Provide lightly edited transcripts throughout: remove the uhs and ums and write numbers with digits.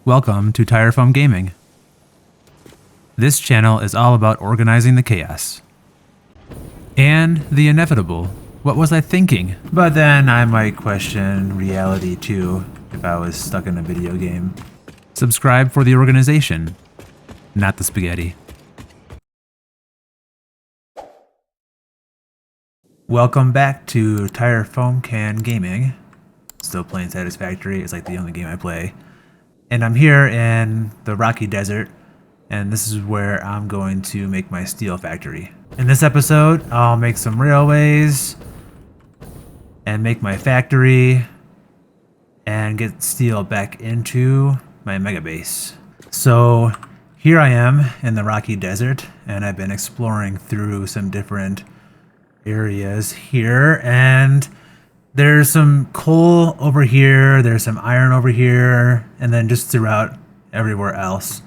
Welcome to Tirefoam Gaming. This channel is all about organizing the chaos. And the inevitable. What was I thinking? But then I might question reality too, if I was stuck in a video game. Subscribe for the organization, not the spaghetti. Welcome back to tirefoamcan Gaming. Still playing Satisfactory, it's like the only game I play. And I'm here in the Rocky Desert, and this is where I'm going to make my steel factory. In this episode, I'll make some railways, and make my factory, and get steel back into my mega base. So here I am in the Rocky Desert, and I've been exploring through some different areas here, and there's some coal over here, there's some iron over here, and then just throughout everywhere else.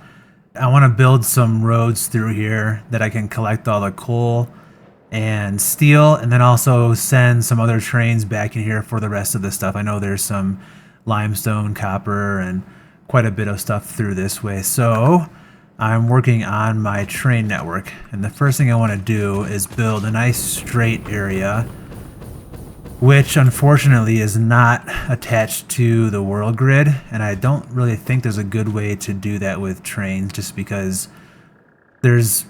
I want to build some roads through here that I can collect all the coal and steel, and then also send some other trains back in here for the rest of the stuff. I know there's some limestone, copper, and quite a bit of stuff through this way. So I'm working on my train network, and the first thing I want to do is build a nice straight area, which unfortunately is not attached to the world grid, and I don't really think there's a good way to do that with trains, just because there's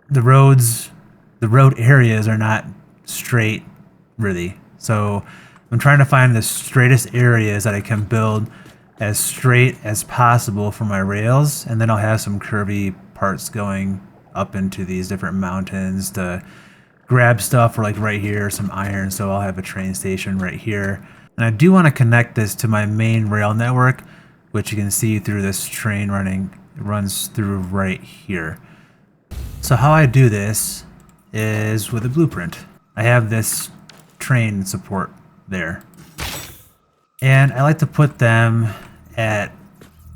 the road areas are not straight really. So I'm trying to find the straightest areas that I can build as straight as possible for my rails, and then I'll have some curvy parts going up into these different mountains to grab stuff, or like right here, some iron, so I'll have a train station right here. And I do want to connect this to my main rail network, which you can see through this train running. It runs through right here. So how I do this is with a blueprint. I have this train support there, and I like to put them at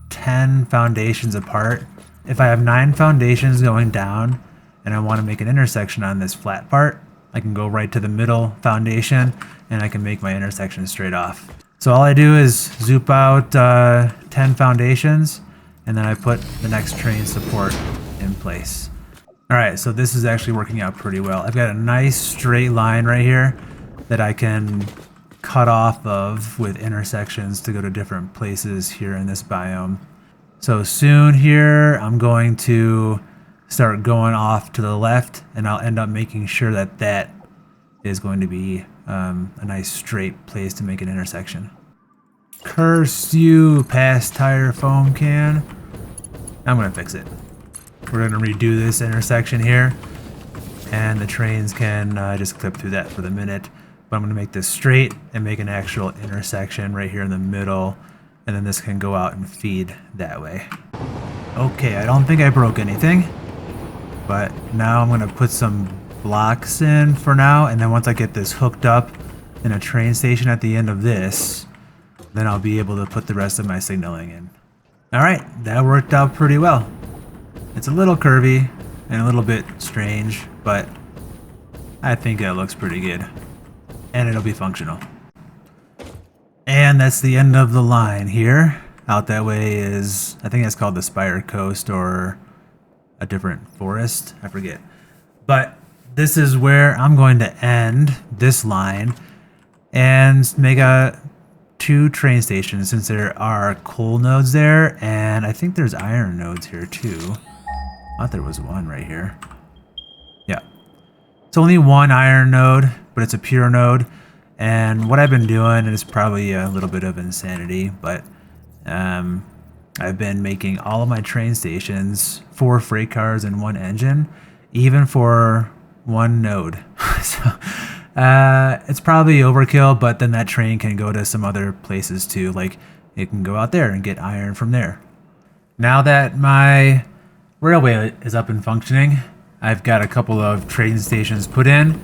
10 foundations apart. If I have 9 foundations going down, and I want to make an intersection on this flat part, I can go right to the middle foundation, and I can make my intersection straight off. So all I do is zoop out 10 foundations, and then I put the next train support in place. Alright, so this is actually working out pretty well. I've got a nice straight line right here that I can cut off of with intersections to go to different places here in this biome. So soon here, I'm going to start going off to the left, and I'll end up making sure that that is going to be a nice straight place to make an intersection. Curse you, past tirefoamcan. I'm gonna fix it. We're gonna redo this intersection here, and the trains can just clip through that for the minute. But I'm gonna make this straight and make an actual intersection right here in the middle, and then this can go out and feed that way. Okay, I don't think I broke anything. But now I'm going to put some blocks in for now, and then once I get this hooked up in a train station at the end of this, then I'll be able to put the rest of my signaling in. Alright, that worked out pretty well. It's a little curvy and a little bit strange, but I think it looks pretty good. And it'll be functional. And that's the end of the line here. Out that way is, I think it's called the Spire Coast, or a different forest, I forget. But this is where I'm going to end this line and make 2 train stations, since there are coal nodes there, and I think there's iron nodes here too. I thought there was one right here. Yeah. It's only one iron node, but it's a pure node. And what I've been doing is probably a little bit of insanity, but I've been making all of my train stations 4 freight cars and 1 engine, even for 1 node. So it's probably overkill, but then that train can go to some other places too. Like, it can go out there and get iron from there. Now that my railway is up and functioning, I've got a couple of train stations put in,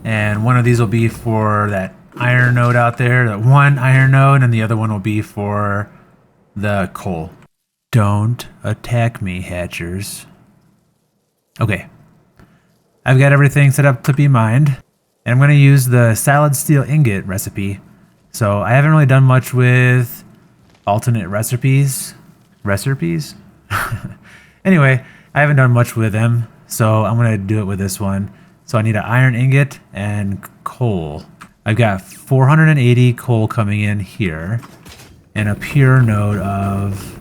and one of these will be for that iron node out there, that 1 iron node, and the other one will be for the coal. Don't attack me, hatchers. Okay. I've got everything set up to be mined, and I'm going to use the solid steel ingot recipe. So I haven't really done much with alternate recipes, recipes. Anyway, I haven't done much with them, so I'm gonna do it with this one. So I need an iron ingot and coal. I've got 480 coal coming in here, and a pure node of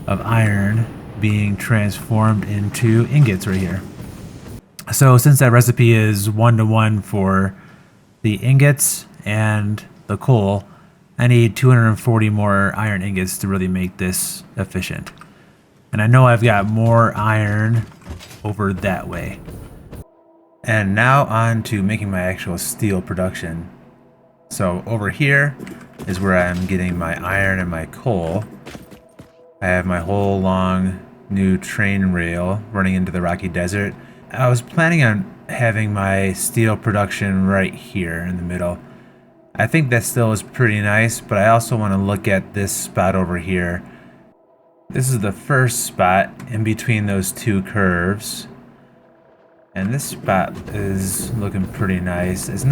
iron being transformed into ingots right here. So since that recipe is 1-to-1 for the ingots and the coal, I need 240 more iron ingots to really make this efficient. And I know I've got more iron over that way. And now on to making my actual steel production. So over here is where I'm getting my iron and my coal. I have my whole long new train rail running into the Rocky Desert. I was planning on having my steel production right here in the middle. I think that still is pretty nice, but I also want to look at this spot over here. This is the first spot in between those two curves. And this spot is looking pretty nice. It's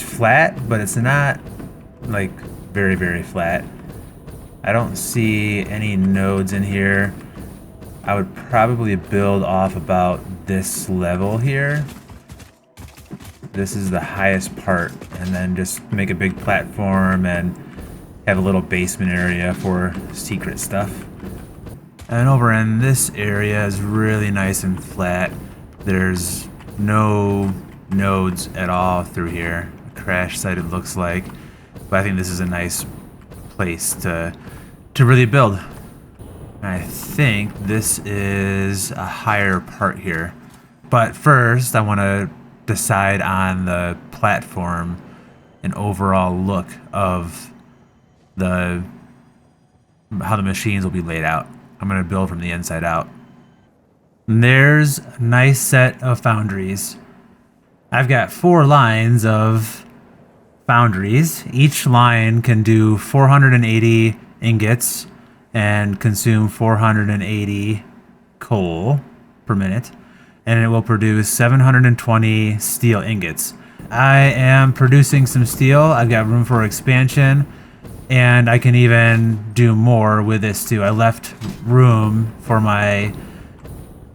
flat, but it's not like very, very flat. I don't see any nodes in here. I would probably build off about this level here. This is the highest part, and then just make a big platform and have a little basement area for secret stuff. And over in this area is really nice and flat. There's no nodes at all through here. A crash site it looks like, but I think this is a nice place to really build. I think this is a higher part here. But first I want to decide on the platform and overall look of how the machines will be laid out. I'm going to build from the inside out. And there's a nice set of foundries. I've got 4 lines of foundries. Each line can do 480 ingots and consume 480 coal per minute, and it will produce 720 steel ingots. I am producing some steel. I've got room for expansion, and I can even do more with this too. I left room for my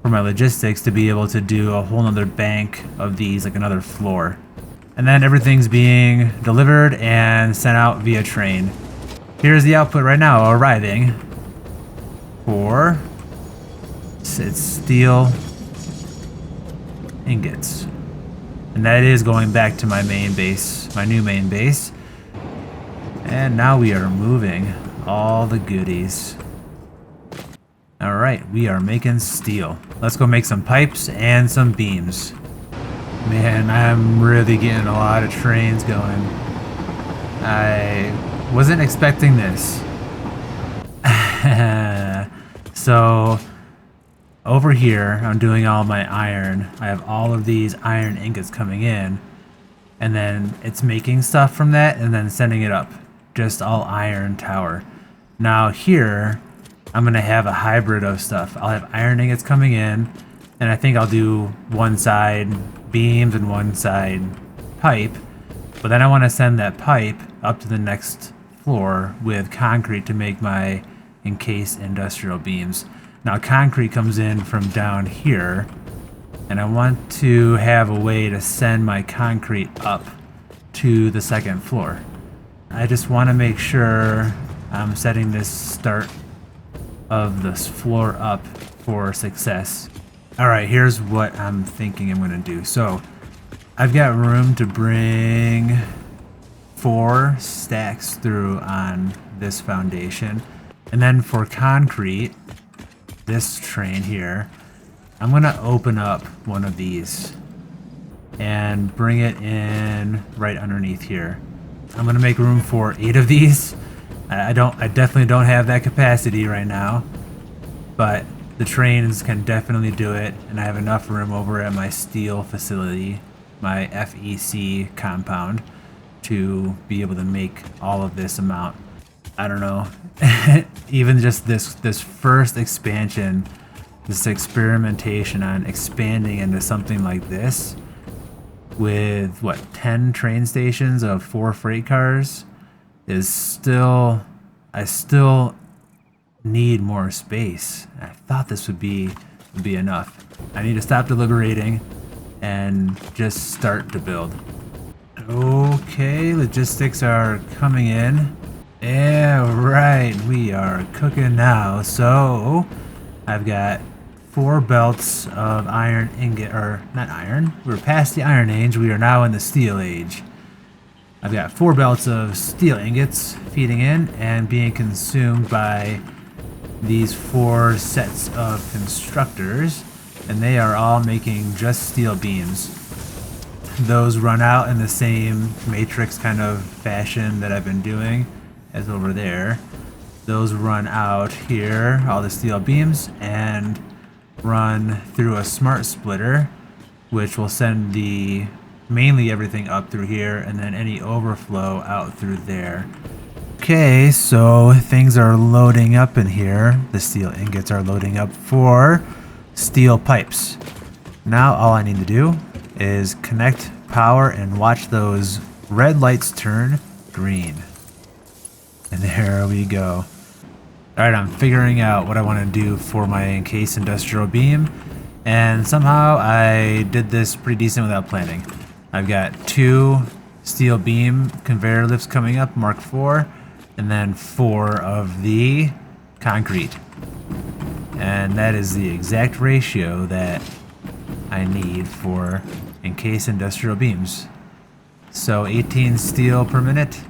logistics to be able to do a whole nother bank of these, like another floor. And then everything's being delivered and sent out via train. Here's the output right now arriving for it's steel ingots. And that is going back to my main base, my new main base. And now we are moving all the goodies. Alright, we are making steel. Let's go make some pipes and some beams. Man, I'm really getting a lot of trains going. I wasn't expecting this. So, over here, I'm doing all my iron. I have all of these iron ingots coming in. And then it's making stuff from that and then sending it up. Just all iron tower. Now here, I'm going to have a hybrid of stuff. I'll have iron ingots coming in, and I think I'll do one side beams and one side pipe. But then I want to send that pipe up to the next floor with concrete to make my encased industrial beams. Now concrete comes in from down here, and I want to have a way to send my concrete up to the second floor. I just want to make sure I'm setting this start of this floor up for success. Alright, here's what I'm thinking I'm going to do. So, I've got room to bring 4 stacks through on this foundation. And then for concrete, this train here, I'm going to open up one of these and bring it in right underneath here. I'm going to make room for 8 of these. I definitely don't have that capacity right now, but the trains can definitely do it, and I have enough room over at my steel facility, my FEC compound, to be able to make all of this amount. I don't know. Even just this first expansion, this experimentation on expanding into something like this with what, 10 train stations of 4 freight cars is still, I still need more space. I thought this would be enough. I need to stop deliberating and just start to build. Okay, logistics are coming in. Yeah, right, we are cooking now. So I've got 4 belts of iron ingot, or not iron, we're past the iron age, we are now in the steel age. I've got 4 belts of steel ingots feeding in and being consumed by these 4 sets of constructors, and they are all making just steel beams. Those run out in the same matrix kind of fashion that I've been doing as over there. Those run out here, all the steel beams, and run through a smart splitter, which will send the mainly everything up through here, and then any overflow out through there. Okay, so things are loading up in here. The steel ingots are loading up for steel pipes. Now all I need to do is connect power and watch those red lights turn green. And there we go. Alright, I'm figuring out what I want to do for my encased industrial beam, and somehow I did this pretty decent without planning. I've got 2 steel beam conveyor lifts coming up, Mark IV, and then 4 of the concrete. And that is the exact ratio that I need for encased industrial beams. So 18 steel per minute,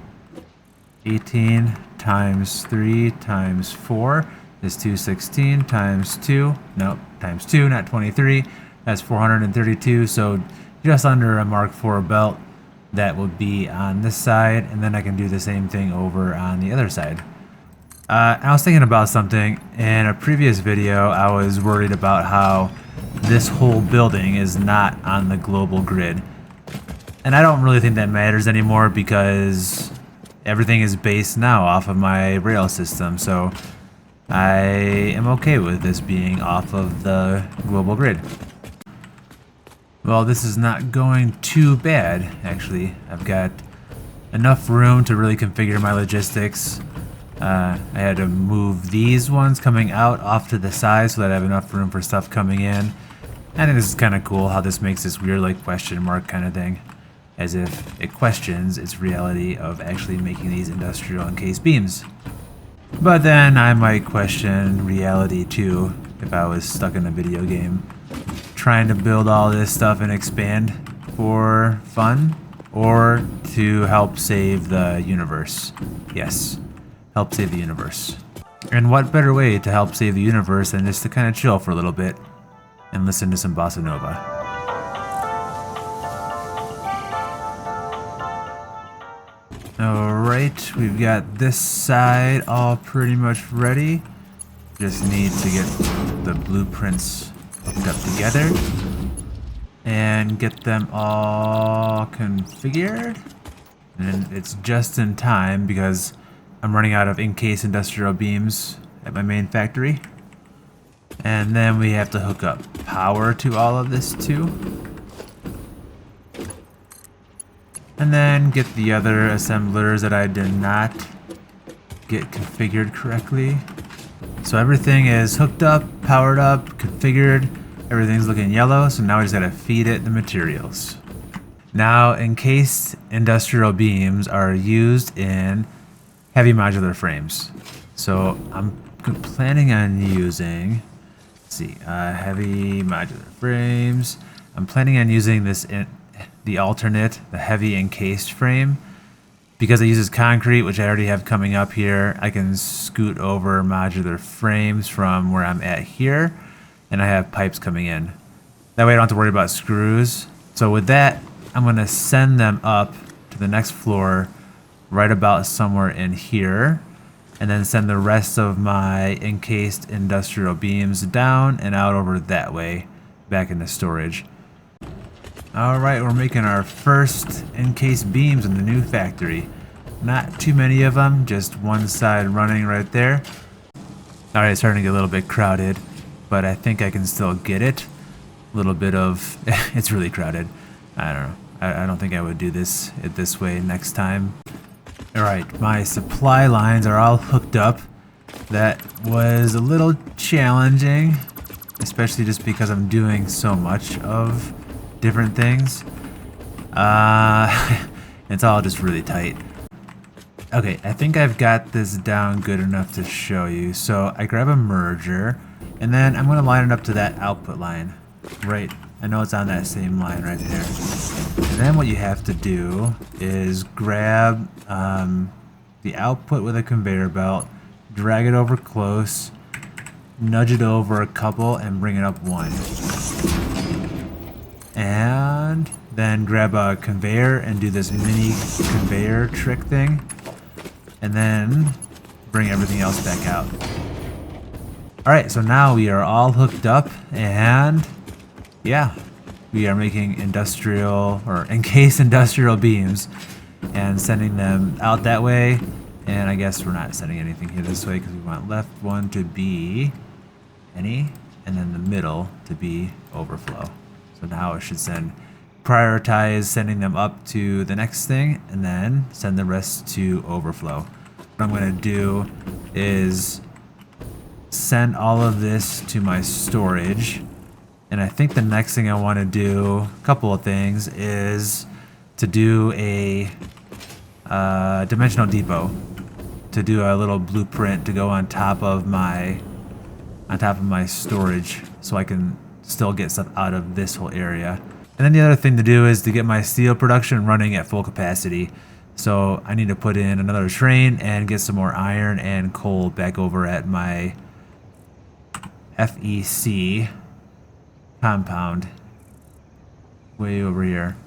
18 times 3 times 4 is 216 times 2, nope, times 2, not 23, that's 432, so just under a Mark IV belt. That will be on this side, and then I can do the same thing over on the other side. I was thinking about something. In a previous video, I was worried about how this whole building is not on the global grid. And I don't really think that matters anymore because everything is based now off of my rail system, so I am okay with this being off of the global grid. Well, this is not going too bad, actually. I've got enough room to really configure my logistics. I had to move these ones coming out off to the side so that I have enough room for stuff coming in. I think this is kind of cool how this makes this weird like question mark kind of thing. As if it questions its reality of actually making these industrial encased beams. But then I might question reality too if I was stuck in a video game trying to build all this stuff and expand for fun or to help save the universe. Yes, help save the universe. And what better way to help save the universe than just to kind of chill for a little bit and listen to some bossa nova. Alright, we've got this side all pretty much ready. Just need to get the blueprints hooked up together and get them all configured. And it's just in time because I'm running out of encased industrial beams at my main factory. And then we have to hook up power to all of this too. And then get the other assemblers that I did not get configured correctly. So everything is hooked up, powered up, configured. Everything's looking yellow, so now we just gotta feed it the materials. Now, encased industrial beams are used in heavy modular frames. So I'm planning on using, let's see, heavy modular frames. I'm planning on using this in the alternate, the heavy encased frame. Because it uses concrete, which I already have coming up here, I can scoot over modular frames from where I'm at here, and I have pipes coming in. That way I don't have to worry about screws. So with that, I'm gonna send them up to the next floor, right about somewhere in here, and then send the rest of my encased industrial beams down and out over that way, back into storage. Alright, we're making our first encased beams in the new factory. Not too many of them, just one side running right there. Alright, it's starting to get a little bit crowded, but I think I can still get it. A little bit of, it's really crowded. I don't know. I don't think I would do this way next time. Alright, my supply lines are all hooked up. That was a little challenging, especially just because I'm doing so much of different things. It's all just really tight. Okay, I think I've got this down good enough to show you. So I grab a merger, and then I'm going to line it up to that output line. Right, I know it's on that same line right there. And then what you have to do is grab the output with a conveyor belt, drag it over close, nudge it over a couple, and bring it up one. And then grab a conveyor and do this mini conveyor trick thing. And then bring everything else back out. Alright, so now we are all hooked up, and yeah, we are making industrial or encased industrial beams and sending them out that way. And I guess we're not sending anything here this way because we want left one to be any, and then the middle to be overflow. So now it should prioritize sending them up to the next thing and then send the rest to overflow. What I'm going to do is send all of this to my storage. And I think the next thing I want to do, a couple of things, is to do a dimensional depot, to do a little blueprint to go on top of my storage, so I can still get stuff out of this whole area. And then the other thing to do is to get my steel production running at full capacity. So I need to put in another train and get some more iron and coal back over at my FEC compound way over here.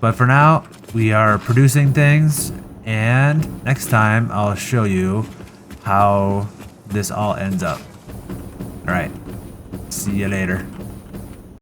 But for now, we are producing things, and next time I'll show you how this all ends up. Alright, see you later.